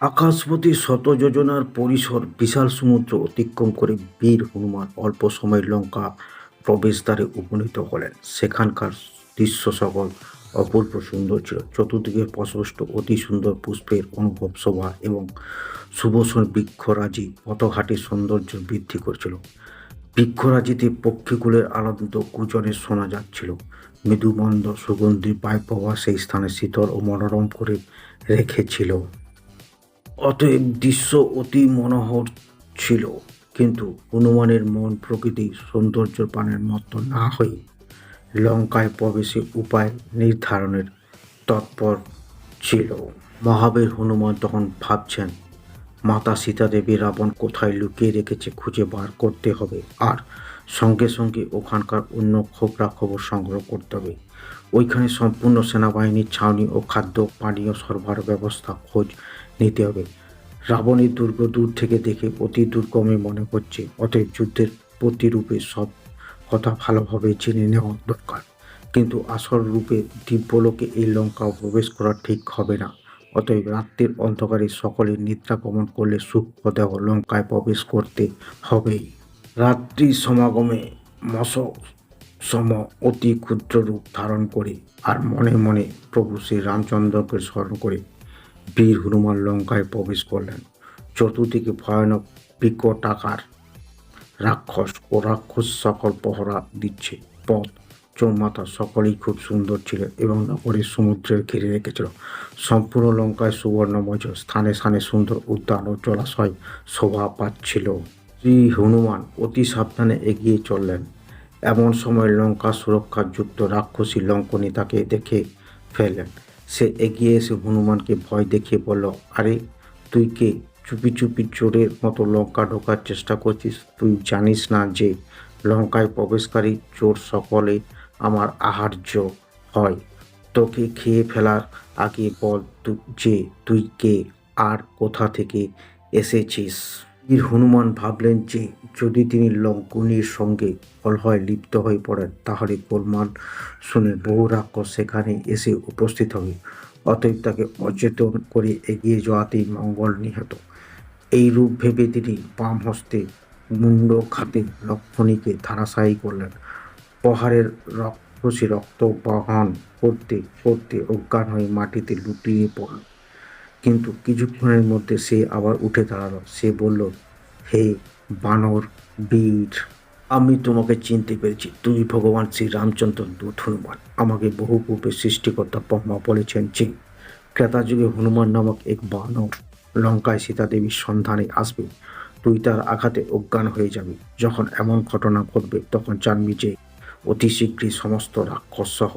আকাশপথে শত যোজনার পরিসর বিশাল সমুদ্র অতিক্রম করে বীর হনুমান অল্প সময়ে লঙ্কা প্রবেশদ্বারে উপনীত হলেন। সেখানকার দৃশ্য সকল অপূর্ব সুন্দর ছিল। চতুর্দিকে প্রশস্ত অতি সুন্দর পুষ্পের অনুভব শোভা এবং সুবসন বৃক্ষরাজি পথঘাটের সৌন্দর্য বৃদ্ধি করছিল। বৃক্ষরাজিতে পক্ষীকুলের আনন্দ গুজরে শোনা যাচ্ছিল। মৃদুমন্দ সুগন্ধি বায়ুপ্রবাহ সেই স্থানে শীতল ও মনোরম করে রেখেছিল। অতএব দৃশ্য অতি মনোহর ছিল, কিন্তু হনুমানের মন প্রকৃতির সৌন্দর্য পানের মতো না হয়ে লঙ্কায় প্রবেশের উপায় নির্ধারণের তৎপর ছিল। মহাবীর হনুমান তখন ভাবছেন, মাতা সীতাদেবী রাবণ কোথায় লুকিয়ে রেখেছে খুঁজে বার করতে হবে, আর সঙ্গে সঙ্গে ওখানকার অন্য খবরাখবর সংগ্রহ করতে হবে। ওইখানে সম্পূর্ণ সেনাবাহিনীর ছাউনি ও খাদ্য পানীয় সরবরাহ ব্যবস্থা খোঁজ নিতে হবে। রাবণের দুর্গ দূর থেকে দেখে অতি দুর্গমে মনে হচ্ছে, অতএব যুদ্ধের প্রতিরূপে সব কথা ভালোভাবে জেনে নেওয়া দরকার। কিন্তু আসল রূপে দিব্যলোকে এই লঙ্কা প্রবেশ করা ঠিক হবে না। অতএব রাত্রির অন্ধকারে সকলে নিদ্রা গমন করলে সূক্ষ্মদেহ লঙ্কায় প্রবেশ করতে হবে। রাত্রি সমাগমে মশক সম অতি ক্ষুদ্র রূপ ধারণ করে আর মনে মনে প্রভু শ্রী রামচন্দ্রকে স্মরণ করে বীর হনুমান লঙ্কায় প্রবেশ করলেন। চতুর্দিকে ভয়ানক বিকটাকার রাক্ষস ও রাক্ষস সকল পহরা দিচ্ছে। পথ চৌমাথা সকলেই খুব সুন্দর ছিল এবং নগরীর সমুদ্রের ঘিরে রেখেছিল। সম্পূর্ণ লঙ্কায় সুবর্ণময় স্থানে স্থানে সুন্দর উদ্যান ও জলাশয় শোভা পাচ্ছিল। শ্রী হনুমান অতি সাবধানে এগিয়ে চললেন। এমন সময় লঙ্কা সুরক্ষা যুক্ত রাক্ষসী লঙ্কনী তাকে দেখে ফেললেন। সে এগিয়ে এসে হনুমানকে ভয় দেখিয়ে বলল, আরে তুই কে? চুপি চুপি চোরের মতো লঙ্কা ঢোকার চেষ্টা করছিস? তুই জানিস না যে লঙ্কায় প্রবেশকারী চোর সকলে আমার আহার্য হয়? তোকে খেয়ে ফেলার আগে বল যে তুই কে আর কোথা থেকে এসেছিস? বীর হনুমান ভাবলেন যে যদি তিনি লঙ্কনীর সঙ্গে কলহে লিপ্ত হয়ে পড়েন তাহলে গোলমাল শুনে বহু রাক্ষস সেখানে এসে উপস্থিত হবে। অতএব তাকে অচেতন করে এগিয়ে যাওয়াতেই মঙ্গল নিহত। এই রূপ ভেবে তিনি বাম হস্তে মুণ্ডঘাতে লক্ষ্মণীকে ধারাশায়ী করলেন। প্রহারের রাক্ষসী রক্ত বহন করতে করতে অজ্ঞান হয়ে মাটিতে লুটিয়ে পড়ল। কিন্তু কিছুক্ষণের মধ্যে সে আবার উঠে দাঁড়ালো। সে বলল, হে বানর বীর, আমি তোমাকে চিনতে পেরেছি। তুমি ভগবান শ্রী রামচন্দ্র দূত হনুমান। আমাকে বহু পূর্বে সৃষ্টিকর্তা ব্রহ্মা বলেছেন যে ত্রেতাযুগে হনুমান নামক এক বানর লঙ্কায় সীতাদেবীর সন্ধানে আসবে। তুই তার আঘাতে অজ্ঞান হয়ে যাবি। যখন এমন ঘটনা ঘটবে তখন জানবি যে অতি শীঘ্রই সমস্ত রাক্ষস সহ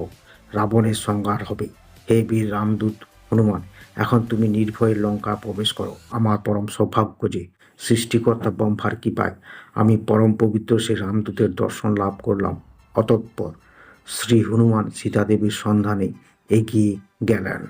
রাবণের সংহার হবে। হে বীর রামদূত হনুমান, এখন তুমি নির্ভয়ে লঙ্কা প্রবেশ করো। আমার পরম সৌভাগ্য যে সৃষ্টিকর্তা ব্রহ্মার কৃপায় আমি পরম পবিত্র সেই রামদূতের দর্শন লাভ করলাম। অতঃপর শ্রী হনুমান সীতাদেবীর সন্ধানে এগিয়ে গেলেন।